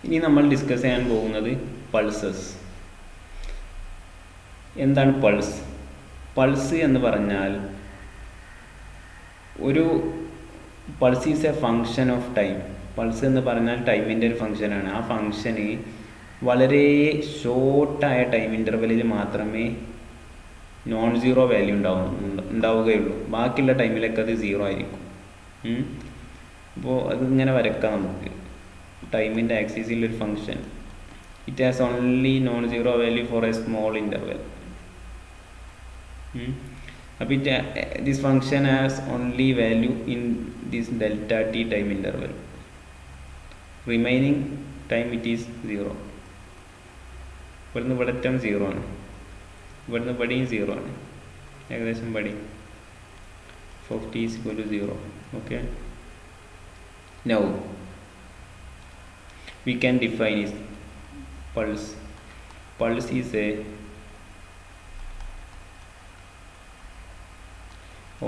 ഇനി നമ്മൾ ഡിസ്കസ് ചെയ്യാൻ പോകുന്നത് പൾസസ്. എന്താണ് പൾസ്? പൾസ് എന്ന് പറഞ്ഞാൽ ഒരു pulse is A function of time. Pulse എന്ന് പറഞ്ഞാൽ ടൈമിൻ്റെ ഒരു ഫങ്ഷനാണ്. ആ ഫങ്ഷന് വളരെ ഷോർട്ടായ ടൈം ഇൻ്റർവെല്ലിൽ മാത്രമേ നോൺ സീറോ വാല്യൂ ഉണ്ടാവുകയുള്ളൂ. ബാക്കിയുള്ള ടൈമിലൊക്കെ അത് സീറോ ആയിരിക്കും. അപ്പോൾ അതിങ്ങനെ വരക്കാം നമുക്ക്. ടൈമിൻ്റെ ആക്സിസിലൊരു function, it has only non zero value for a small interval. അപ്പോൾ this function has only value in this delta T time interval. Remaining time it is zero. ഇവിടുന്ന് ഇവിടെ ടൈം സീറോ ആണ്, ഇവിടുന്ന് പടിയും സീറോ ആണ്, ഏകദേശം പടി of t is equal to 0. Okay, now we can define is pulse. Pulse is a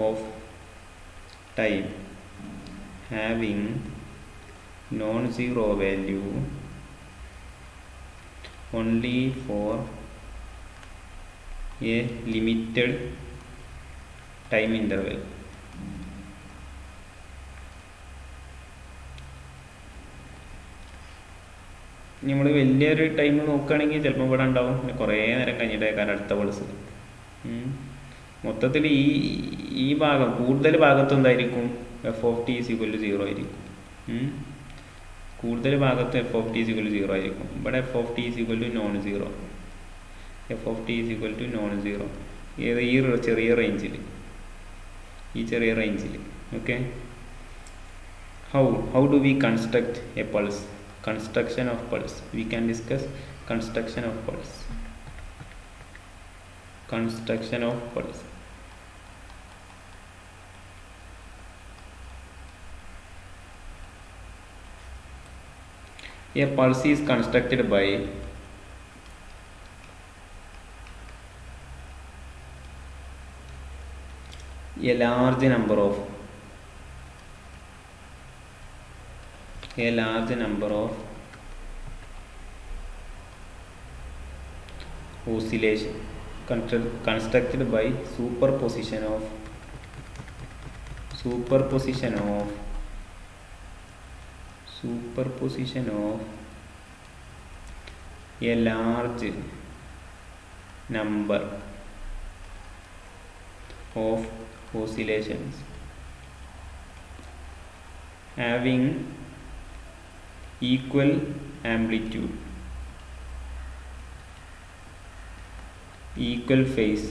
of time having non-zero value only for a limited time interval. നമ്മൾ വലിയൊരു time നോക്കുകയാണെങ്കിൽ ചിലപ്പോൾ ഇവിടെ ഉണ്ടാവും, പിന്നെ കുറേ നേരം കഴിഞ്ഞിട്ടേക്കാരം അടുത്ത പൾസ്. മൊത്തത്തിൽ ഈ ഭാഗം കൂടുതൽ ഭാഗത്തും എന്തായിരിക്കും? F of T is equal to 0 ആയിരിക്കും. കൂടുതൽ ഭാഗത്ത് F of T is equal to 0 ആയിരിക്കും. ഇവിടെ F of T is equal to non zero. F of T is equal to non zero. ഏത്? ഈ ചെറിയ റേഞ്ചിൽ, ഈ ചെറിയ റേഞ്ചിൽ. Okay, how do we construct a pulse? Construction of pulse. We can discuss construction of pulse. Construction of pulse. A pulse is constructed by a large number of oscillation constructed by superposition of a large number of oscillations having equal amplitude, equal phase,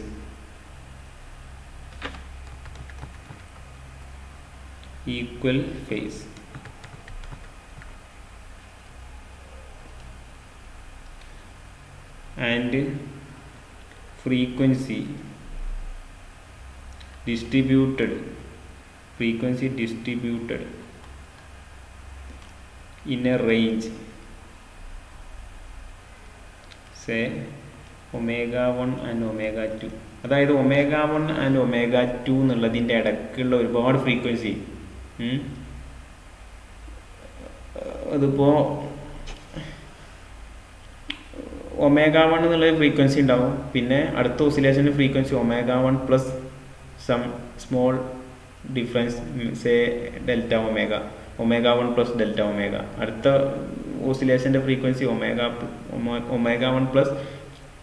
and frequency distributed in a range, say omega 1 and omega 2. അതായത് omega 1 and omega 2 എന്നുള്ളതിൻ്റെ ഇടയ്ക്കുള്ള ഒരുപാട് frequency. അതിപ്പോൾ omega 1 എന്നുള്ള frequency ഉണ്ടാവും, പിന്നെ അടുത്ത ഓസിലേഷൻ്റെ frequency omega 1 plus some small difference, say delta omega 1 plus delta omega. അടുത്ത ഓസിലേഷൻ്റെ frequency omega 1 plus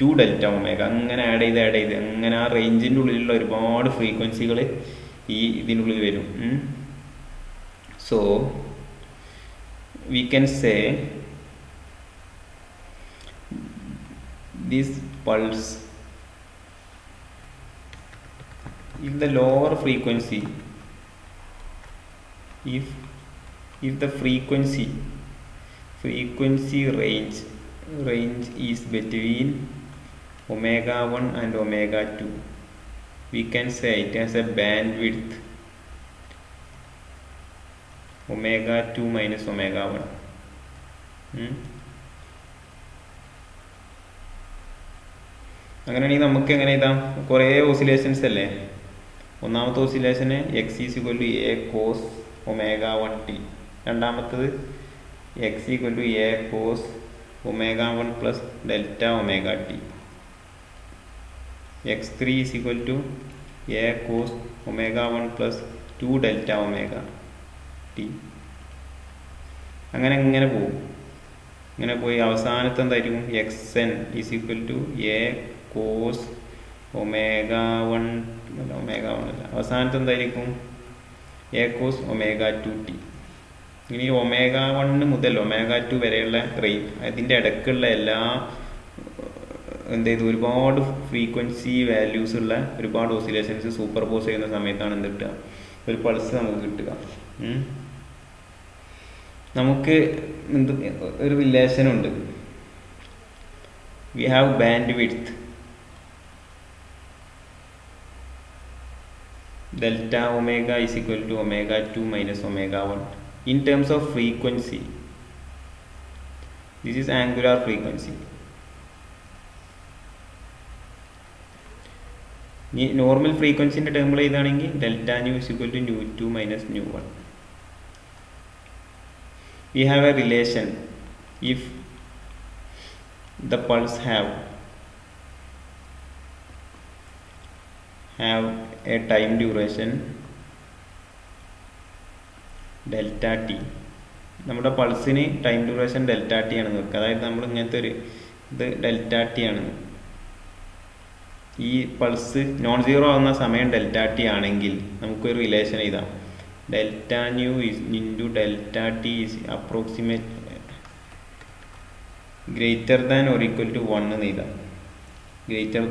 2 delta omega. അങ്ങനെ ആഡ് ചെയ്ത് അങ്ങനെ ആ റേഞ്ചിൻ്റെ ഉള്ളിലുള്ള ഒരുപാട് ഫ്രീക്വൻസികൾ ഇതിനുള്ളിൽ വരും. So we can say this pulse, if the lower frequency, if the frequency range is between omega 1 and omega 2, we can say it has a bandwidth omega 2 minus omega 1. അങ്ങനെയാണെങ്കിൽ നമുക്ക് എങ്ങനെ എഴുതാം? കുറേ ഓസിലേഷൻസ് അല്ലേ. ഒന്നാമത്തെ ഓസിലേഷന് x is equal to a cos omega 1t, രണ്ടാമത്തത് x equal to a cos omega 1 plus delta omega t. x3 is equal to a cos omega 1 plus 2 delta omega t. അങ്ങനെ ഇങ്ങനെ പോകും. ഇങ്ങനെ പോയി അവസാനത്തെ എന്തായിരിക്കും xn is equal to a cos omega 1 അല്ല omega 1 അല്ല, അവസാനത്തെ എന്തായിരിക്കും a cos omega 2t. ഇനി ഒമേഗ 1 മുതൽ ഒമേഗ 2 വരെയുള്ള റേഞ്ച്, അതിൻ്റെ ഇടയ്ക്കുള്ള എല്ലാ എന്ത് ചെയ്തു ഒരുപാട് ഫ്രീക്വൻസി വാല്യൂസ് ഉള്ള ഒരുപാട് ഓസിലേഷൻസ് സൂപ്പർ പോസ് ചെയ്യുന്ന സമയത്താണ് എന്ത് കിട്ടുക, ഒരു പൾസ് നമുക്ക് കിട്ടുക. നമുക്ക് എന്ത് ഒരു റിലേഷൻ ഉണ്ട്. We have band width delta omega is equal to omega 2 minus omega 1 in terms of frequency. This is angular frequency. Normal frequency in term ഇതാണെങ്കിൽ delta nu is equal to nu 2 minus nu 1. We have a relation if the pulse have a time duration delta t. നമ്മുടെ പൾസിന് time duration delta T ആണ് നോക്കുക. അതായത് നമ്മൾ ഇങ്ങനത്തെ ഒരു ഇത് delta T ആണ്. ഈ പൾസ് നോൺ സീറോ ആവുന്ന സമയം ഡെൽറ്റ ടി ആണെങ്കിൽ നമുക്കൊരു റിലേഷൻ എഴുതാം. Delta nu into delta T is approximate greater than or equal to 1 എന്ന് എഴുതാം. Greater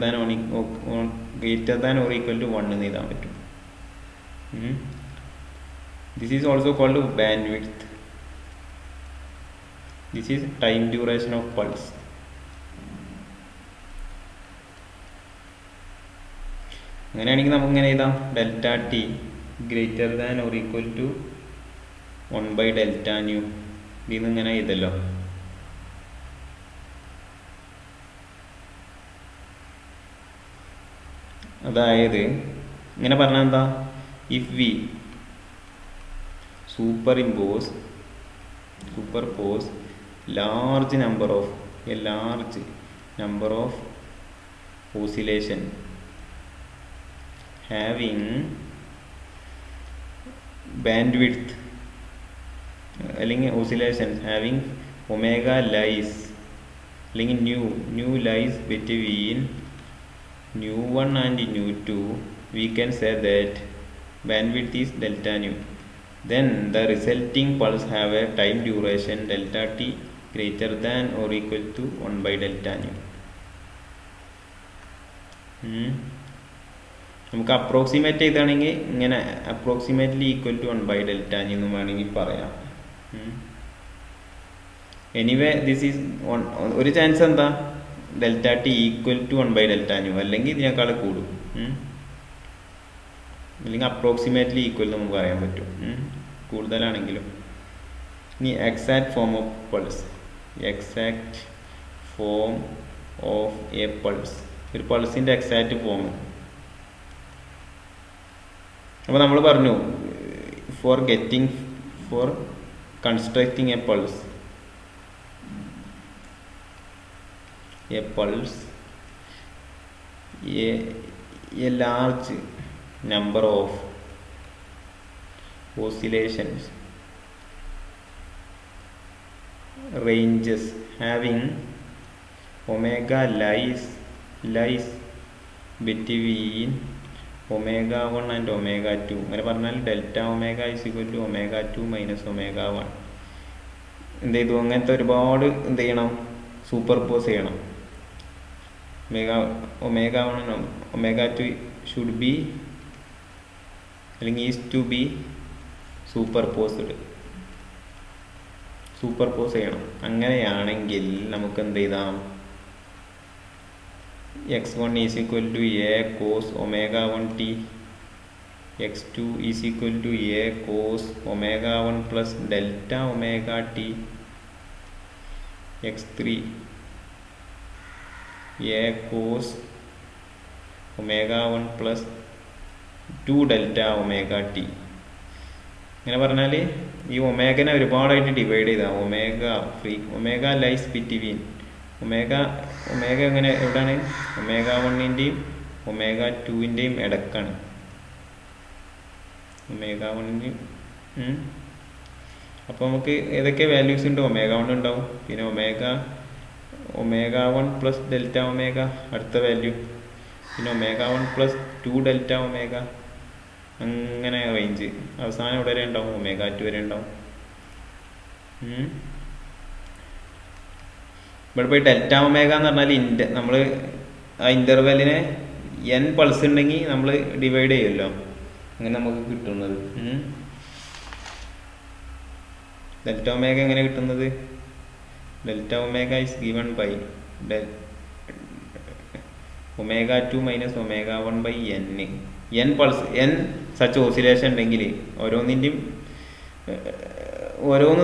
than or equal to 1 എന്ന് എഴുതാൻ പറ്റും. This is also called bandwidth. This is time duration of pulse. അങ്ങനെയാണെങ്കിൽ നമുക്ക് ഇങ്ങനെ എഴുതാം delta T greater than or equal to 1 by delta nu. ഇതിൽ നിന്ന് ഇങ്ങനെ എഴുതല്ലോ. അതായത് ഇങ്ങനെ പറഞ്ഞാൽ എന്താ, if we superpose large number of oscillation having bandwidth അല്ലെങ്കിൽ oscillations having omega lies അല്ലെങ്കിൽ nu lies between nu 1 and nu 2, we can say that bandwidth is delta nu. Then the resulting pulse have a time duration delta t greater than or equal to 1 by delta nu. നമുക്ക് approximate ചെയ്താണെങ്കിൽ ഇങ്ങനെ approximately equal to 1 by delta nu എന്ന് വേണമെങ്കിൽ പറയാം. Anyway this is ഒരു chance എന്താ, delta T equal to 1 by delta nu, അല്ലെങ്കിൽ ഇതിനേക്കാൾ കൂടും, അല്ലെങ്കിൽ അപ്രോക്സിമേറ്റ്ലി ഈക്വൽ നമുക്ക് പറയാൻ പറ്റും കൂടുതലാണെങ്കിലും. ഇനി exact form of pulse, exact form of a pulse, ഒരു പൾസിൻ്റെ എക്സാക്ട് ഫോം. അപ്പോൾ നമ്മൾ പറഞ്ഞു for constructing a pulse a large number of oscillations ranges having omega lies between omega 1 and omega 2. അങ്ങനെ പറഞ്ഞാൽ delta omega is equal to omega 2 minus omega 1. എന്ത് ചെയ്തു, അങ്ങനത്തെ ഒരുപാട് എന്ത് ചെയ്യണം, സൂപ്പർ പോസ് ചെയ്യണം. ഒമേഗ 1 ഒമേഗ 2 ഷുഡ് ബി അല്ലെങ്കിൽ is to be superpose ചെയ്യണം. അങ്ങനെയാണെങ്കിൽ നമുക്ക് എന്ത് ചെയ്താം, x1 is equal to A cos omega 1 T, x2 is equal to A cos omega 1 plus delta omega T, x3 A cos omega 1 plus 2 delta omega T. ഇങ്ങനെ പറഞ്ഞാൽ ഈ ഒമേഗനെ ഒരുപാടായിട്ട് divide ചെയ്താൽ omega lies between omega എങ്ങനെ എവിടെയാണ് omega 1-ൻ്റെയും omega 2-ൻ്റെയും ഇടക്കാണ്. Omega 1-ൻ്റെയും അപ്പോൾ നമുക്ക് ഏതൊക്കെ values ഉണ്ട്? ഒമേഗ 1 ഉണ്ടാവും, പിന്നെ ഒമേഗ 1 പ്ലസ് ഡെൽറ്റ ഒമേഗ അടുത്ത വാല്യൂ, പിന്നെ ഒമേഗ 1 പ്ലസ് 2 ഡെൽറ്റ ഒമേഗ, അങ്ങനെ റേഞ്ച് അവസാനം ഇവിടെ വരെ ഉണ്ടാവും, ഒമേഗ 2 വരെ ഉണ്ടാവും. ഇവിടെ പോയി ഡെൽറ്റ ഒമേഗ എന്ന് പറഞ്ഞാൽ നമ്മൾ ആ ഇൻ്റർവെല്ലിനെ n പൾസ് ഉണ്ടെങ്കിൽ നമ്മൾ ഡിവൈഡ് ചെയ്യുമല്ലോ, അങ്ങനെ നമുക്ക് കിട്ടുന്നത്. ഡെൽറ്റ ഒമേഗ എങ്ങനെ കിട്ടുന്നത്? Delta omega is given by omega 2 minus omega 1 by n pulse n such oscillation ഉണ്ടെങ്കിൽ ഓരോന്ന്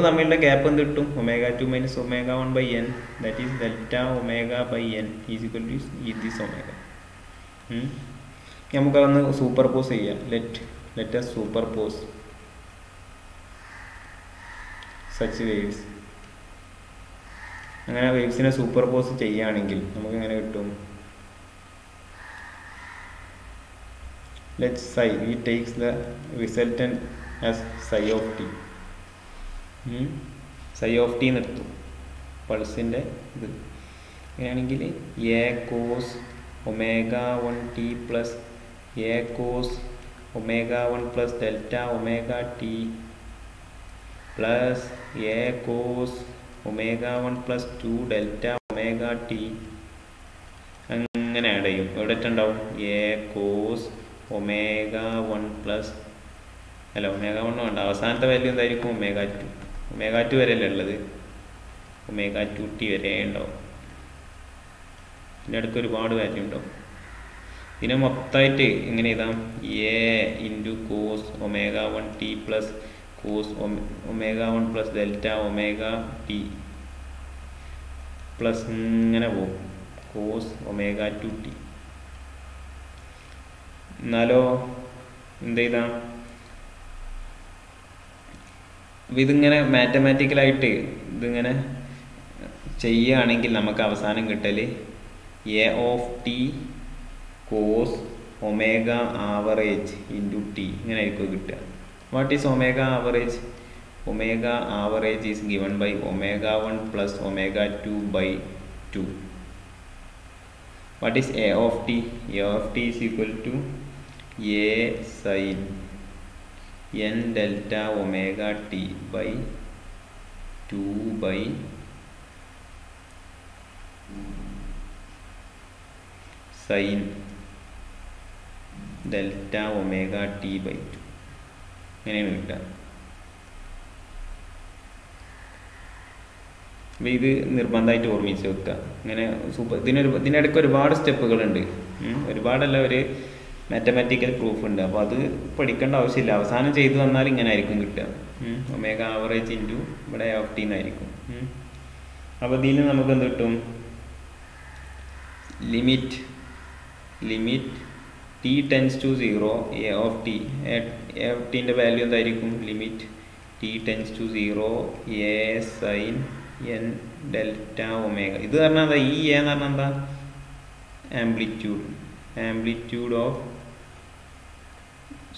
തമ്മിലുള്ള ഗ്യാപ്പ് എന്ത് കിട്ടും? Omega 2 minus omega 1 by n, that is delta omega by n is equal to this omega. നമുക്കതൊന്ന് superpose ചെയ്യാം. Let us superpose such waves. അങ്ങനെ waves super pose ചെയ്യുകയാണെങ്കിൽ നമുക്ക് എങ്ങനെ കിട്ടും? let psi, we takes the resultant as psi of t. psi of t നിർത്തും പൾസിൻ്റെ ഇത്. അങ്ങനെയാണെങ്കിൽ a cos omega 1 t plus a cos omega 1 plus delta omega t plus a cos omega 1 plus 2 delta omega t അങ്ങനെ add ചെയ്യും. എവിടെ ഉണ്ടാവും? a cos omega 1 plus omega 1 വേണ്ട, അവസാനത്തെ value എന്തായിരിക്കും? ഒമേഗ 2 വരെയല്ലേ ഉള്ളത്, ഒമേഗ 2t വരെ ഉണ്ടാവും. ഇതിൻ്റെ അടുത്ത് ഒരുപാട് വാല്യൂ ഉണ്ടാവും. ഇതിനെ മൊത്തമായിട്ട് എങ്ങനെ എഴുതാം? a into cos omega 1 t plus cos omega 1 plus delta omega t plus ഇങ്ങനെ പോകും കോസ് ഒമേഗ 2t. എന്നാലോ എന്ത് ചെയ്താം? ഇതിങ്ങനെ മാത്തമാറ്റിക്കലായിട്ട് ഇതിങ്ങനെ ചെയ്യുകയാണെങ്കിൽ നമുക്ക് അവസാനം കിട്ടൽ a of T cos omega average into T ഇങ്ങനെ ആയിരിക്കും കിട്ടുക. What is omega average? Omega average is given by omega 1 plus omega 2 by 2. What is a of T? a of T is equal to a sine n delta omega T by 2 by sine delta omega T by 2 ഇങ്ങനെയാണ് കിട്ടുക. അപ്പോൾ ഇത് നിർബന്ധമായിട്ട് ഓർമ്മിച്ച് വെക്കുക. ഇങ്ങനെ ഇതിനിടയ്ക്ക് ഒരുപാട് സ്റ്റെപ്പുകളുണ്ട്, ഒരുപാടല്ല, ഒരു മാത്തമാറ്റിക്കൽ പ്രൂഫ് ഉണ്ട്. അപ്പോൾ അത് പഠിക്കേണ്ട ആവശ്യമില്ല, അവസാനം ചെയ്തു വന്നാൽ ഇങ്ങനെ ആയിരിക്കും കിട്ടുക. ഒമേഗ ആവറേജ് ഇൻറ്റു ഇവിടെ a ഓഫ് ടി എന്നായിരിക്കും. അപ്പോൾ ഇതിൽ നമുക്ക് എന്ത് കിട്ടും? Limit t tends to 0 a of ടിൻ്റെ വാല്യൂ എന്തായിരിക്കും? Limit t tends to 0 a sine n delta omega. ഇത് പറഞ്ഞാൽ എന്താ? ഈ a എന്ന് പറഞ്ഞാൽ എന്താ? Amplitude of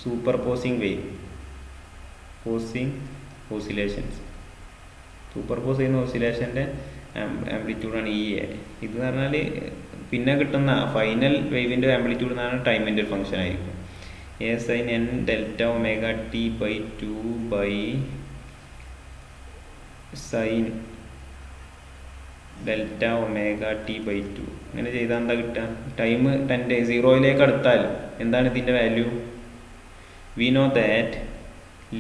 superposing wave, oscillations. Superpose ചെയ്യുന്ന ഓസിലേഷൻ്റെ ആംപ്ലിറ്റ്യൂഡാണ് ഈ a. ഇത് പറഞ്ഞാൽ പിന്നെ കിട്ടുന്ന ഫൈനൽ വേവിൻ്റെ ആംപ്ലിറ്റ്യൂഡ് എന്ന് പറഞ്ഞാൽ ടൈമിൻ്റെ ഒരു ഫംഗ്ഷൻ ആയിരിക്കും. a sine n delta omega T by 2 by sine delta omega T by 2. അങ്ങനെ ചെയ്താൽ എന്താ കിട്ടുക? ടൈം 0 അടുത്താൽ എന്താണ് ഇതിൻ്റെ value? We know that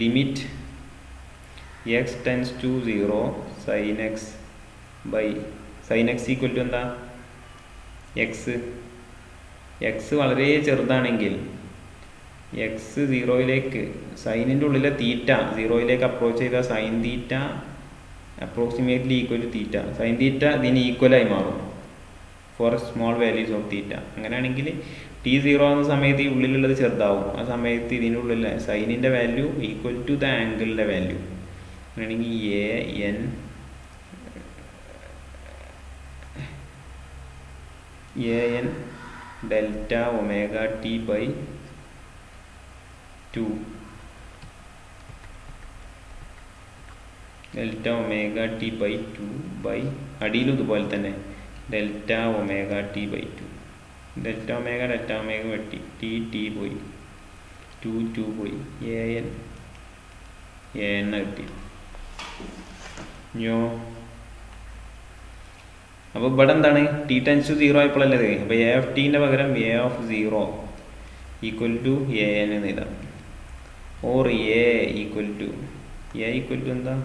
limit x tends to 0 sine X by sine X equal to എന്താ? എക്സ് വളരെ ചെറുതാണെങ്കിൽ എക്സ് 0 സൈനിൻ്റെ ഉള്ളിലെ തീറ്റ 0 അപ്രോച്ച് ചെയ്താൽ sine theta approximately equal to theta. Sine theta ഇതിന് ഈക്വലായി മാറും for small values of theta. അങ്ങനെയാണെങ്കിൽ t0 ആകുന്ന സമയത്ത് ഈ ഉള്ളിലുള്ളത് ചെറുതാവും. ആ സമയത്ത് ഇതിനുള്ളിലെ സൈനിൻ്റെ വാല്യൂ ഈക്വൽ ടു ദ ആംഗിളിൻ്റെ വാല്യൂ. അങ്ങനെയാണെങ്കിൽ an delta omega t by 2 delta omega t by 2 by അടിയിലും ഇതുപോലെ തന്നെ delta omega t by 2 delta omega വെട്ടി t പോയി 2 പോയി an കിട്ടി. ഞോ അപ്പോൾ ഇവിടെ എന്താണ് ടി ടെൻസ് ടു 0 ആയപ്പോഴല്ലേ ഇത്. അപ്പോൾ എ ഓഫ് ടീൻ്റെ പകരം A of 0 equal to A N എന്ന് എഴുതാം. ഓർ എ ഈക്വൽ ടു എന്താ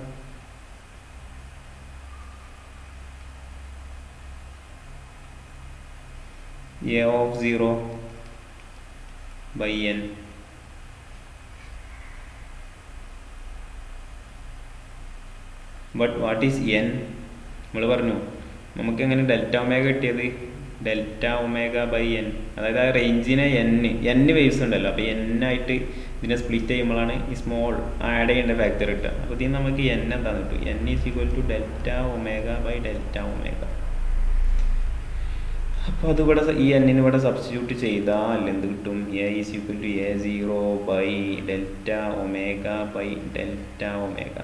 A of 0 by N. But what is N? നമ്മൾ പറഞ്ഞു നമുക്ക് എങ്ങനെ ഡെൽറ്റ ഒമേഗ കിട്ടിയത്? ഡെൽറ്റ ഒമേഗ ബൈ എൻ, അതായത് ആ റേഞ്ചിനെ എൻ വേവ്സ് ഉണ്ടല്ലോ. അപ്പോൾ എൻ ആയിട്ട് ഇതിനെ സ്പ്ലിറ്റ് ചെയ്യുമ്പോഴാണ് ഈ സ്മോൾ ആഡ് ചെയ്യേണ്ട ഫാക്ടർ കിട്ടുക. അപ്പോൾ ഇതിന് നമുക്ക് എൻ എന്താണെന്ന് കിട്ടും? N is equal to delta omega by delta omega. അപ്പോൾ അതിവിടെ ഈ എന്നിന് ഇവിടെ സബ്സ്റ്റിറ്റ്യൂട്ട് ചെയ്താൽ എന്ത് കിട്ടും? A is equal to A0 by delta omega by delta omega.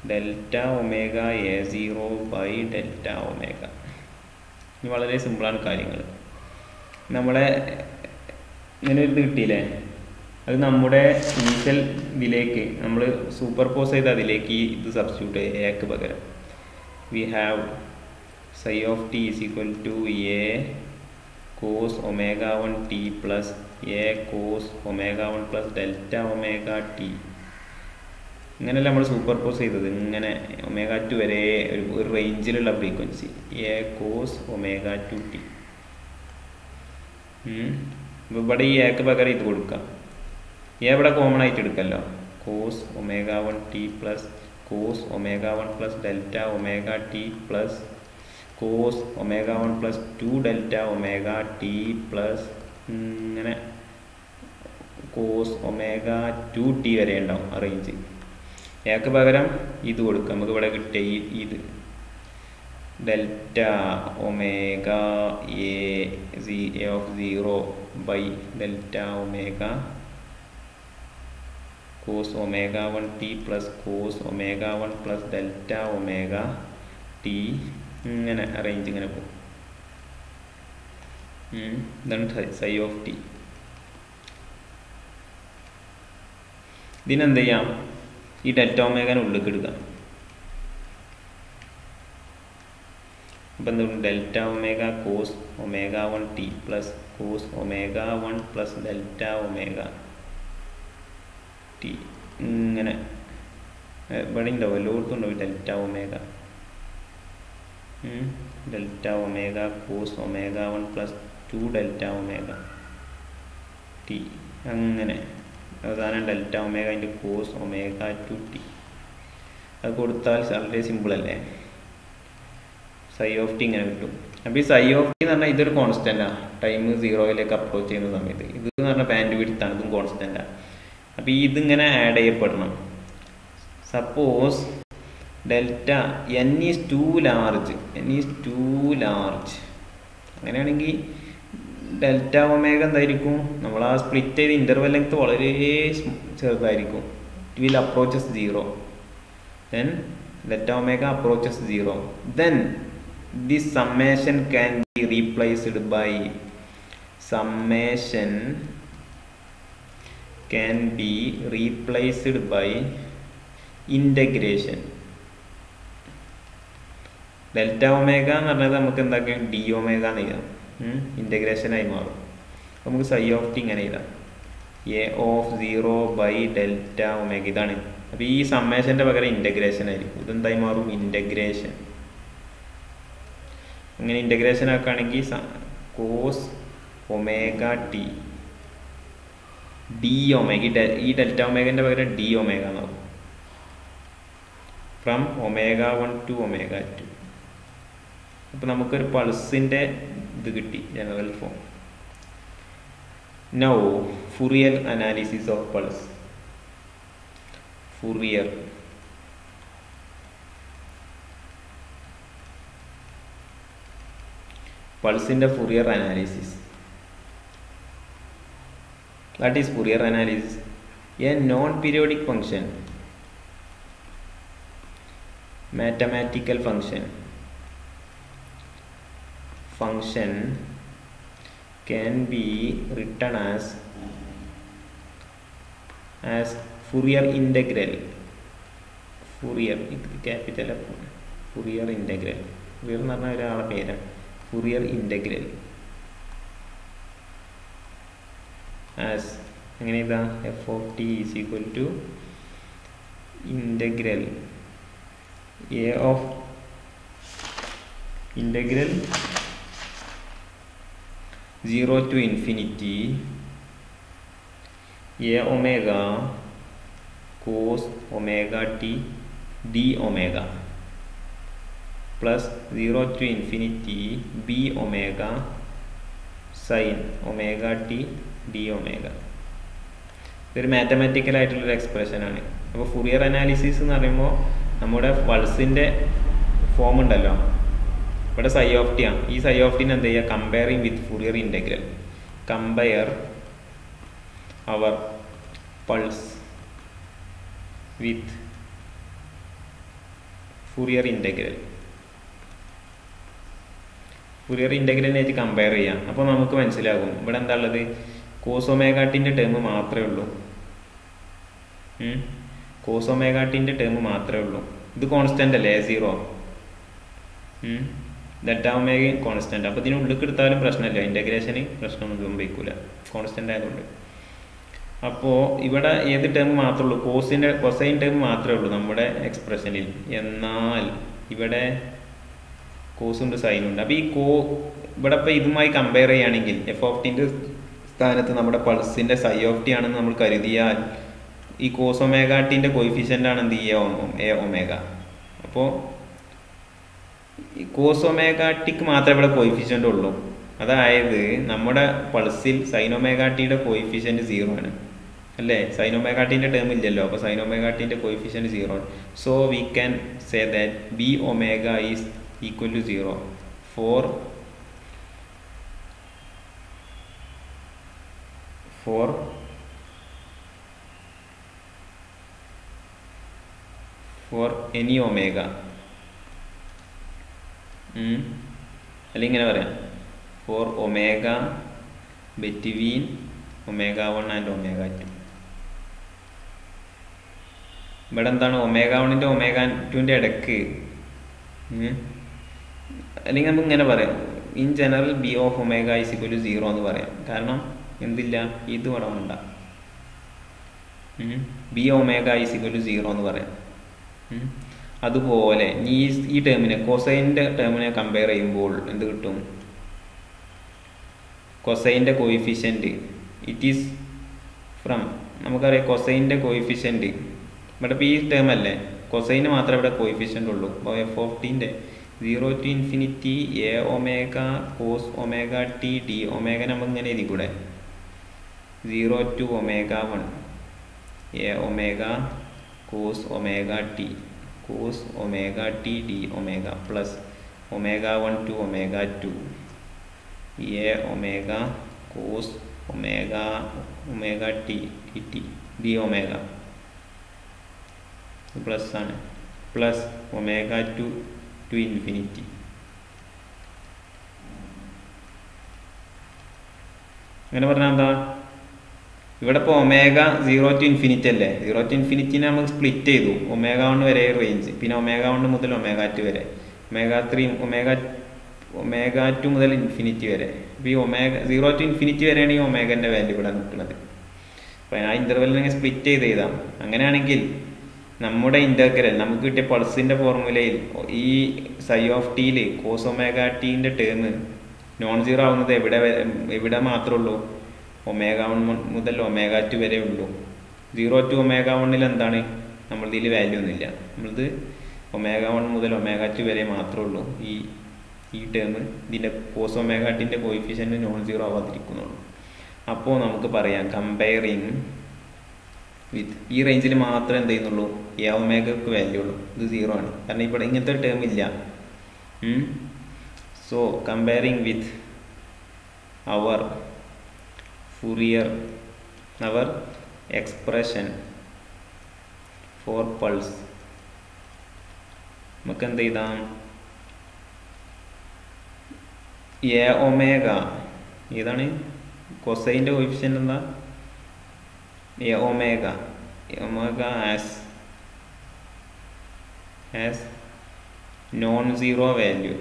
Delta omega A0 by delta omega. ഇനി വളരെ സിമ്പിളാണ് കാര്യങ്ങൾ. നമ്മളെ ഇങ്ങനെ ഒരു ഇത് കിട്ടിയില്ലേ, അത് നമ്മുടെ ഇനീഷ്യൽ ഇതിലേക്ക് നമ്മൾ സൂപ്പർ പോസ് ചെയ്ത് അതിലേക്ക് ഇത് സബ്സ്റ്റിറ്റ്യൂട്ട് ചെയ്യുക. എക്ക് പകരം we have psi of t is equal to a cos omega 1 t plus a cos omega 1 plus delta omega t. ഇങ്ങനെയല്ല നമ്മൾ സൂപ്പർ പോസ് ചെയ്തത്. ഇങ്ങനെ ഒമേഗ 2 വരെ ഒരു റേഞ്ചിലുള്ള frequency A cos omega 2 T. ഇവിടെ ഈ എക്ക് പകരം ഇത് കൊടുക്കാം. എ ഇവിടെ കോമൺ ആയിട്ട് എടുക്കല്ലോ. Cos omega 1 T plus cos omega 1 plus delta omega T plus cos omega 1 plus 2 delta omega T plus ഇങ്ങനെ കോസ് ഒമേഗ 2 ടി വരെ ഉണ്ടാവും ആ റേഞ്ച്. എക്ക് പകരം ഇത് കൊടുക്കാം. നമുക്ക് ഇവിടെ കിട്ടിയ ഇത് delta omega A of 0 by delta omega cos omega 1 T plus cos omega 1 plus delta omega T. ഇങ്ങനെ റേഞ്ച് ഇങ്ങനെ പോകും. ഇതാണ് psi ഓഫ് ടി. ഇതിനെന്ത് ചെയ്യാം? ഈ ഡെൽറ്റ ഒമേഗനെ ഉള്ളിലേക്ക് എടുക്കാം. അപ്പം എന്തുകൊണ്ട് delta omega cos omega 1 T plus cos omega 1 plus delta omega T. ഇങ്ങനെ ഇവിടെ ഉണ്ടാവും, എല്ലായിടത്തും ഉണ്ടാവും delta omega. Delta omega cos omega 1 plus 2 delta omega T. അങ്ങനെ അവസാനം ഡെൽറ്റ ഒമേഗ അതിൻ്റെ കോസ് ഒമേഗ 2 ടി. അത് കൊടുത്താൽ വളരെ സിമ്പിളല്ലേ. psi ഓഫ് ടി ഇങ്ങനെ കിട്ടും. അപ്പോൾ ഈ psi ഓഫ് ടി എന്ന് പറഞ്ഞാൽ ഇതൊരു കോൺസ്റ്റൻ്റാണ്. ടൈം 0യിലേക്ക് അപ്രോച്ച് ചെയ്യുന്ന സമയത്ത് ഇത് എന്ന് പറഞ്ഞാൽ ബാൻഡ് വിഡ്ത്താണ്. ഇതും കോൺസ്റ്റൻ്റാണ്. അപ്പോൾ ഇതിങ്ങനെ ആഡ് ചെയ്യപ്പെടണം. Suppose delta N is too large അങ്ങനെയാണെങ്കിൽ ഡെൽറ്റ ഒമേഗ എന്തായിരിക്കും? നമ്മൾ ആ സ്പ്ലിറ്റ് ചെയ്ത് ഇൻ്റർവെൽ ലെങ്ത് വളരെ ചെറുതായിരിക്കും. It will approaches 0. Then delta omega approaches 0. Then this summation can be replaced by integration. Delta omega എന്ന് പറഞ്ഞത് നമുക്ക് എന്താക്കാം? ഡി ഒമേഗ എന്ന് എഴുതാം. ഇൻ്റഗ്രേഷനായി മാറും. അപ്പോൾ നമുക്ക് psi ഓഫ് ടി ഇങ്ങനെ എഴുതാം. A of 0 by delta omega. ഇതാണ്. അപ്പോൾ ഈ സമ്മേഷൻ്റെ പകരം ഇൻ്റഗ്രേഷൻ ആയിരിക്കും. ഇതെന്തായി മാറും? ഇൻ്റഗ്രേഷൻ. അങ്ങനെ ഇൻ്റഗ്രേഷൻ ആക്കുകയാണെങ്കിൽ cos omega T D omega. ഈ ഡെൽറ്റ ഒമേഗൻ്റെ പകരം ഡി ഒമേഗ എന്നാകും. From omega 1 to omega 2. അപ്പോൾ നമുക്കൊരു പൾസിൻ്റെ ഇത് കിട്ടി, general form. Now Fourier analysis of pulse. Fourier pulse in the Fourier analysis. That is Fourier analysis. A non-periodic function, mathematical function can be written as Fourier integral. Fourier capital Fourier integral. Fourier എന്ന് പറഞ്ഞ ഒരാളുടെ പേരാണ്. Fourier integral as എങ്ങനെ ഇതാ f of t is equal to integral a of integral 0 to infinity a omega cos omega t d omega plus 0 to infinity b omega sin omega t d omega. ഇതൊരു mathematical ആയിട്ടുള്ളൊരു എക്സ്പ്രഷനാണ്. അപ്പോൾ Fourier analysis എന്ന് പറയുമ്പോൾ നമ്മുടെ പൾസിൻ്റെ form ഉണ്ടല്ലോ, ഇവിടെ psi of T ആണ്. ഈ സൈ ഓഫ് ടിനെ എന്ത് ചെയ്യുക, കമ്പയറിങ് വിത്ത് ഫുറിയർ ഇൻ്റഗ്രൽ. കമ്പയർ അവർ പൾസ് വിത്ത് ഫുറിയർ ഇൻ്റഗ്രൽ. ഫുറിയർ ഇൻ്റഗ്രലിനെ വെച്ച് കമ്പയർ ചെയ്യാം. അപ്പോൾ നമുക്ക് മനസ്സിലാകും ഇവിടെ എന്താ ഉള്ളത്, കോസൊമേഗാട്ടിൻ്റെ ടേം മാത്രമേ ഉള്ളൂ. കോസൊമേഗാട്ടിൻ്റെ ടേം മാത്രമേ ഉള്ളൂ. ഇത് കോൺസ്റ്റൻ്റ് അല്ലേ, 0. Delta omega constant. അപ്പോൾ ഇതിന് ഉള്ളിൽ എടുത്താലും പ്രശ്നമില്ല, ഇൻ്റഗ്രേഷന് പ്രശ്നമൊന്നും സംഭവിക്കില്ല, കോൺസ്റ്റൻ്റ് ആയതുകൊണ്ട്. അപ്പോൾ ഇവിടെ ഏത് ടേം മാത്രമേ ഉള്ളൂ, കൊസൈൻ ടേം മാത്രമേ ഉള്ളൂ നമ്മുടെ എക്സ്പ്രഷനിൽ. എന്നാൽ ഇവിടെ കോസുണ്ട് സൈനുണ്ട്. അപ്പോൾ ഈ ഇവിടെ ഇപ്പോൾ ഇതുമായി കമ്പയർ ചെയ്യുകയാണെങ്കിൽ എഫ് ഓഫ് ടിൻ്റെ സ്ഥാനത്ത് നമ്മുടെ പൾസിൻ്റെ സൈ ഓഫ് ടി ആണെന്ന് നമ്മൾ കരുതിയാൽ ഈ കോസൊമേഗാട്ടിൻ്റെ കോയിഫിഷ്യൻ്റ് ആണ് എന്ത് ചെയ്യുക, എ ഒമേഗ. അപ്പോൾ ഈ കോസൊമേഗാട്ടിക്ക് മാത്രമേ ഇവിടെ കോയിഫിഷ്യൻ്റ് ഉള്ളൂ. അതായത് നമ്മുടെ പൾസിൽ സൈനൊമേഗാട്ടിയുടെ കോയിഫിഷ്യൻ്റ് 0 ആണ് അല്ലേ, സൈനൊമേഗാട്ടിൻ്റെ ടേം ഇല്ലല്ലോ. അപ്പോൾ സൈനൊമേഗാട്ടിൻ്റെ കോയിഫിഷ്യൻ്റ് 0 ആണ്. So we can say that B omega is equal to 0 for any omega. അല്ലെങ്കിൽ ഇങ്ങനെ പറയാം, for omega between omega 1 and omega 2. ഇവിടെ എന്താണ്, omega 1ൻ്റെ omega 2ൻ്റെ ഇടയ്ക്ക്. അല്ലെങ്കിൽ നമുക്ക് ഇങ്ങനെ പറയാം, in general B of omega is equal to 0 എന്ന് പറയാം. കാരണം എന്തില്ല, ഇത് ഇവിടെ വേണ്ട, B omega is equal to 0 എന്ന് പറയാം. അതുപോലെ ഈ ടേമിനെ കൊസൈൻ്റെ ടേമിനെ കമ്പയർ ചെയ്യുമ്പോൾ എന്ത് കിട്ടും, കൊസൈൻ്റെ കോയിഫിഷ്യൻ്റ് ഇറ്റ് ഈസ് ഫ്രം, നമുക്കറിയാം കൊസൈൻ്റെ കോയിഫിഷ്യൻ്റ് ഇവിടെ ഇപ്പോൾ ഈ ടേം അല്ലേ, കൊസൈന് മാത്രമേ ഇവിടെ കോയിഫിഷ്യൻ്റ് ഉള്ളൂ. അപ്പോൾ F of ടിൻ്റെ 0 to infinity a omega cos omega t d omega നമുക്ക് ഇങ്ങനെ എഴുതി കൂടെ, 0 to omega 1 a omega cos omega t d omega plus omega 1 to omega 2 a omega cos omega t dt d omega plus ആണ്, plus omega 2 to infinity. അങ്ങനെ പറഞ്ഞാൽ എന്താ, ഇവിടെ ഇപ്പോൾ ഒമേഗ 0 to infinity അല്ലേ, 0 to infinity നമ്മൾ split ചെയ്തു, omega 1 വരെ റേഞ്ച്, പിന്നെ ഒമേഗ 1 മുതൽ ഒമേഗ 2 വരെ, ഒമേഗ 3 ഒമേഗ 2 മുതൽ ഇൻഫിനിറ്റി വരെ. ഇപ്പോൾ ഈ ഒമേഗ 0 to infinity വരെയാണ് ഈ ഒമേഗൻ്റെ വാല്യൂ ഇവിടെ നിൽക്കുന്നത്. അപ്പോൾ ആ ഇൻ്റർവെല്ലിനെ സ്പ്ലിറ്റ് ചെയ്ത് എഴുതാം. അങ്ങനെയാണെങ്കിൽ നമ്മുടെ ഇൻ്റർഗ്രൽ നമുക്ക് കിട്ടിയ പൾസിൻ്റെ ഫോർമുലയിൽ ഈ സൈ ഓഫ് ടിയിൽ കോസൊമേഗ ടീൻ്റെ ടേം നോൺ സീറോ ആവുന്നത് എവിടെ മാത്രമേ ഉള്ളൂ, ഒമേഗ 1 മുതൽ ഒമേഗ 2 വരെ ഉള്ളൂ. 0 to ഒമേഗ 1 എന്താണ്, നമ്മളിതിൽ വാല്യൂ ഒന്നുമില്ല, നമ്മളത് ഒമേഗ 1 മുതൽ ഒമേഗ 2 വരെ മാത്രമേ ഉള്ളൂ ഈ ടേം. ഇതിൻ്റെ കോസൊമേഗ ടീൻ്റെ കോയിഫിഷ്യൻ്റ് നോൺ സീറോ ആവാതിരിക്കുന്നുള്ളൂ. അപ്പോൾ നമുക്ക് പറയാം കമ്പയറിങ് വിത്ത് ഈ റേഞ്ചിൽ മാത്രമേ എന്ത് ചെയ്യുന്നുള്ളൂ എ ഒമേഗക്ക് വാല്യൂ ഉള്ളൂ. ഇത് 0 ആണ്, കാരണം ഇവിടെ ഇങ്ങനത്തെ ടേം ഇല്ല. So comparing with our Fourier our expression for pulse നമുക്ക് എന്ത് ചെയ്താം, എ ഒമേഗ ഏതാണ് കൊസൈൻ്റെ കോഎഫിഷ്യൻ്റ് എന്താ, A omega as non zero value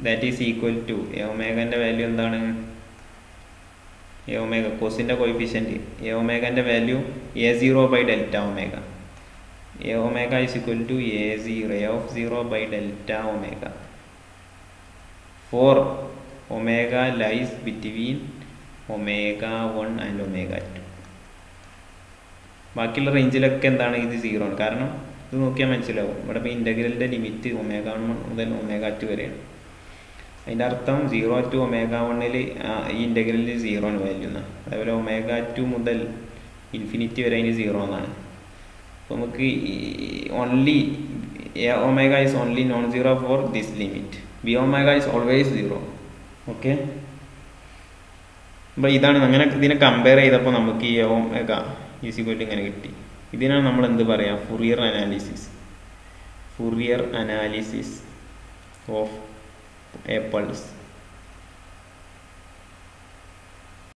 that is equal to A ഒമേഗൻ്റെ വാല്യൂ എന്താണ്, എ ഒമേഗ കോസിൻ്റെ കോഎഫിഷ്യൻ്റ് എ ഒമേഗൻ്റെ value A0/delta omega. A omega is equal to A0/delta omega for omega lies between ω1 and ω2. ബാക്കിയുള്ള റേഞ്ചിലൊക്കെ എന്താണ് ഇത് 0 ആണ്, കാരണം ഇത് നോക്കിയാൽ മനസ്സിലാവും. ഇവിടെ ഇപ്പോൾ ഇൻ്റഗ്രലിൻ്റെ ലിമിറ്റ് ω1 മുതൽ ω2 വരെയാണ്. അതിൻ്റെ അർത്ഥം 0 to ω1 ഈ ഇൻ്റഗ്രലിൽ 0 ആണ് വാല്യൂ എന്നാണ്. അതേപോലെ ω2 മുതൽ ഇൻഫിനിറ്റി വരെ അതിന് 0 എന്നാണ്. അപ്പോൾ നമുക്ക് only omega is only non zero for this limit, B omega is always 0. Okay, അപ്പോൾ ഇതാണ് അങ്ങനെ ഇതിനെ കമ്പയർ ചെയ്തപ്പോൾ നമുക്ക് ഈ ഒമേഗ ഈസ് ഈക്വൽ ടു ഇങ്ങനെ കിട്ടി. ഇതിനാണ് നമ്മൾ എന്ത് പറയുക, Fourier analysis of a pulse.